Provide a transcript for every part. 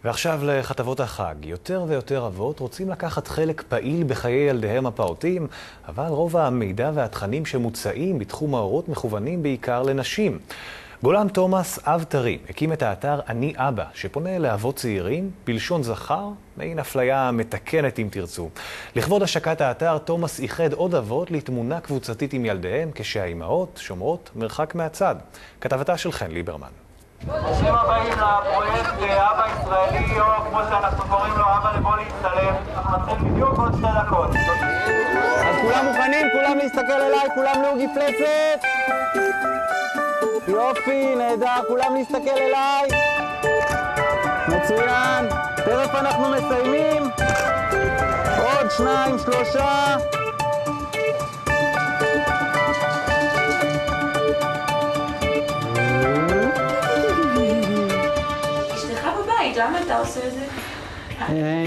ועכשיו לכתבות החג. יותר ויותר אבות רוצים לקחת חלק פעיל בחיי ילדיהם הפעוטים, אבל רוב המידע והתכנים שמוצאים בתחום ההורות מכוונים בעיקר לנשים. גולן תומאס, אב טרי, הקים את האתר אני אבא, שפונה לאבות צעירים בלשון זכר, מעין אפליה מתקנת אם תרצו. לכבוד השקת האתר, תומאס איחד עוד אבות לתמונה קבוצתית עם ילדיהם, כשהאימהות שומרות מרחק מהצד. כתבתה של חן ליברמן. ברוכים הבאים לפרויקט אבא ישראלי, או כמו שאנחנו קוראים לו, אבא לבוא להצטלם. אנחנו מתחילים בדיוק עוד 2 דקות. אז כולם מוכנים? כולם להסתכל אליי? כולם להוג מפלצת? יופי, נהדר, כולם להסתכל אליי. מצוין. תכף אנחנו מסיימים. עוד 2, 3. אשתך בבית, למה אתה עושה את זה?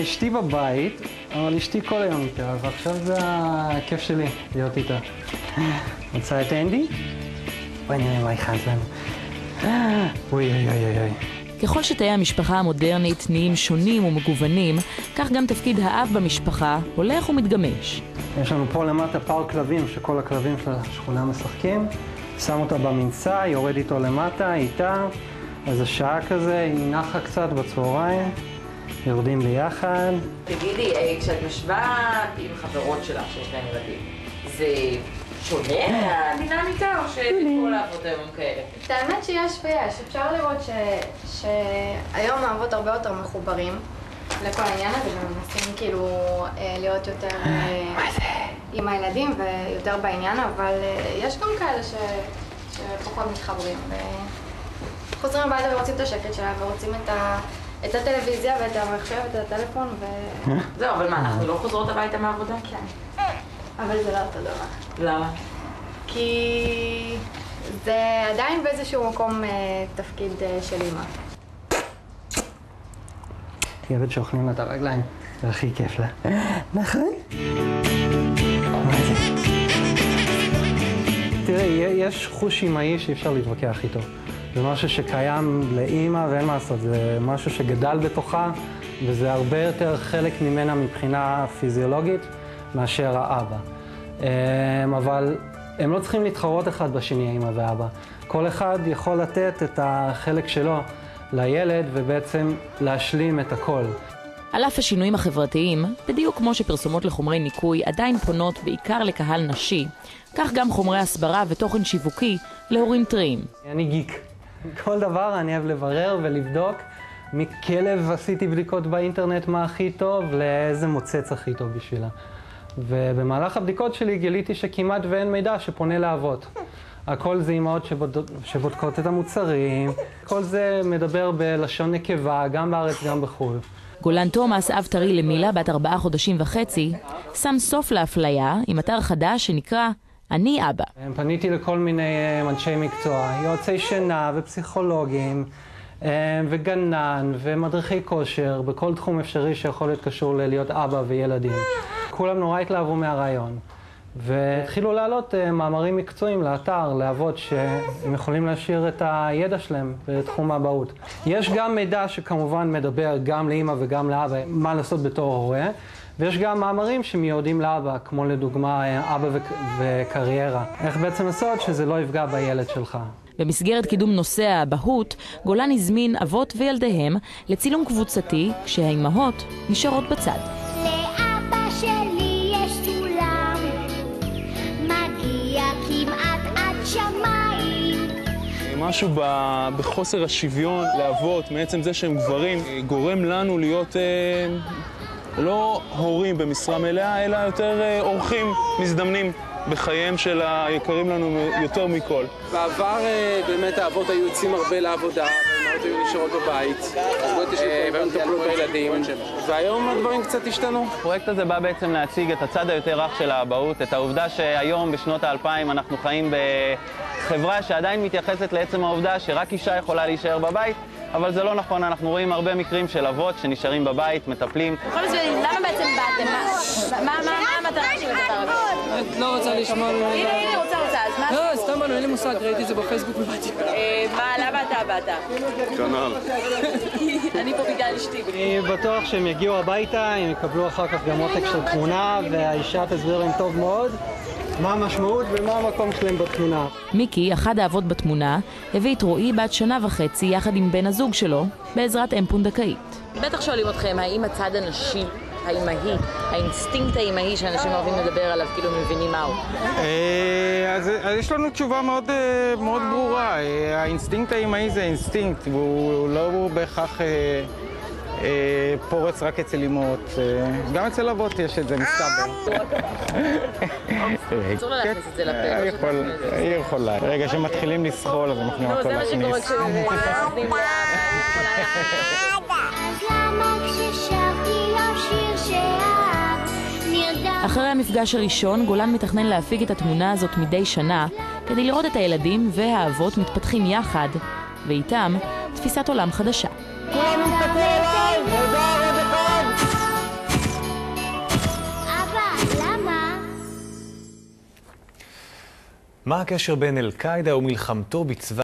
אשתי בבית, אבל אשתי כל היום איתה, ועכשיו זה הכיף שלי להיות איתה. רוצה את אנדי? בואי נראה מה הכנת לנו. אוי אוי אוי אוי. ככל שתאי המשפחה המודרנית נהיים שונים ומגוונים, כך גם תפקיד האב במשפחה הולך ומתגמש. יש לנו פה למטה פארק כלבים, שכל הכלבים של השכונה משחקים. שם אותה במנסה, יורד איתו למטה, איתה. אז השעה כזה, היא נחה קצת בצהריים. יורדים ביחד. תגידי, כשאת משווה עם חברות שלך שיש להם ילדים, זה שונה מהדינמיקה או שכל האבות היום כאלה? את האמת שיש ויש. אפשר לראות שהיום האבות הרבה יותר מחוברים לכל העניין הזה, ומנסים כאילו להיות יותר עם הילדים ויותר בעניין, אבל יש גם כאלה שפחות מתחברים. חוזרים הביתה ורוצים את השקט שלהם ורוצים את הטלוויזיה ואת המחשב ואת הטלפון זהו, אבל מה, אנחנו לא חוזרות הביתה מהעבודה? כן. אבל זה לא אותו דבר. למה? כי זה עדיין באיזשהו מקום תפקיד של אמא. ילד שאוכלים לה את הרגליים, זה הכי כיף לה. נכון? מה זה? תראה, יש חוש אמאי שאי אפשר להתווכח איתו. זה משהו שקיים לאמא ואין מה לעשות, זה משהו שגדל בתוכה, וזה הרבה יותר חלק ממנה מבחינה פיזיולוגית מאשר האבא. אבל הם לא צריכים להתחרות אחד בשני, האמא ואבא. כל אחד יכול לתת את החלק שלו לילד ובעצם להשלים את הכל. על אף השינויים החברתיים, בדיוק כמו שפרסומות לחומרי ניקוי עדיין פונות בעיקר לקהל נשי, כך גם חומרי הסברה ותוכן שיווקי להורים טריים. אני גיק. כל דבר אני אוהב לברר ולבדוק. מכלב עשיתי בדיקות באינטרנט מה הכי טוב, לאיזה מוצץ הכי טוב בשבילה. ובמהלך הבדיקות שלי גיליתי שכמעט ואין מידע שפונה לאבות. הכל זה אימהות שבודקות את המוצרים, כל זה מדבר בלשון נקבה, גם בארץ גם בחו"ל. גולן תומאס, אב טרי למילה בת 4.5 חודשים, שם סוף לאפליה עם אתר חדש שנקרא אני אבא. פניתי לכל מיני אנשי מקצוע, יועצי שינה ופסיכולוגים וגנן ומדריכי כושר, בכל תחום אפשרי שיכול להיות קשור להיות אבא וילדים. כולם נורא התלהבו מהרעיון, והתחילו לעלות מאמרים מקצועיים לאתר, לאבות שהם יכולים להשאיר את הידע שלהם בתחום האבהות. יש גם מידע שכמובן מדבר גם לאמא וגם לאבא, מה לעשות בתור הורה, ויש גם מאמרים שמיועדים לאבא, כמו לדוגמה אבא וקריירה. איך בעצם לעשות שזה לא יפגע בילד שלך. במסגרת קידום נושא האבהות, גולן הזמין אבות וילדיהם לצילום קבוצתי, כשהאימהות נשארות בצד. לאבא שלי יש סולם, מגיע כמעט עד שמיים. משהו בחוסר השוויון לאבות, מעצם זה שהם גברים, גורם לנו להיות לא הורים במשרה מלאה, אלא יותר אורחים מזדמנים בחייהם של היקרים לנו יותר מכל. בעבר באמת האבות היו יוצאים הרבה לעבודה, והאימהות היו נשארות בבית, והיו מטפלות בילדים, והיום הדברים קצת השתנו. הפרויקט הזה בא בעצם להציג את הצד היותר רך של האבהות, את העובדה שהיום בשנות ה-2000 אנחנו חיים בחברה שעדיין מתייחסת לעצם העובדה שרק אישה יכולה להישאר בבית, אבל זה לא נכון, אנחנו רואים הרבה מקרים של אבות שנשארים בבית, מטפלים. בכל זאת, למה בעצם באתם? מה המטרה של הדבר הזה? את לא רוצה לשמוע... הנה, רוצה, אז מה? לא, סתם באנו, אין לי מושג, ראיתי את זה בפייסבוק ובאתי. למה אתה באת? כנ"ל. אני פה בגלל אני בטוח שהם יגיעו הביתה, הם יקבלו אחר כך גם עותק של תמונה, והאישה תסביר להם טוב מאוד מה המשמעות ומה המקום שלהם בתמונה. מיקי, אחד האבות בתמונה, הביא את רועי בת 1.5 שנה יחד עם בן הזוג שלו, בעזרת אם פונדקאית. בטח שואלים אתכם, האם הצד הנשי, האימהי, האינסטינקט האימהי שאנשים אוהבים לדבר עליו, כאילו מבינים מהו? אז יש לנו תשובה מאוד ברורה. האינסטינקט האימהי זה אינסטינקט, והוא לא בהכרח פורץ רק אצל אמהות. גם אצל אבות יש את זה, מסתבר. אסור לה להכניס את זה לפה. היא יכולה. רגע שמתחילים לסחול, אז הם יכולים הכל להכניס. זה מה שקורה כשנותנים לה... אחרי המפגש הראשון, גולן מתכנן להפיק את התמונה הזאת מדי שנה כדי לראות את הילדים והאבות מתפתחים יחד, ואיתם תפיסת עולם חדשה. כולם מסתכל עליי! נהדר, עוד אחד! אבא, למה? מה הקשר בין אל-קאעידה ומלחמתו בצבא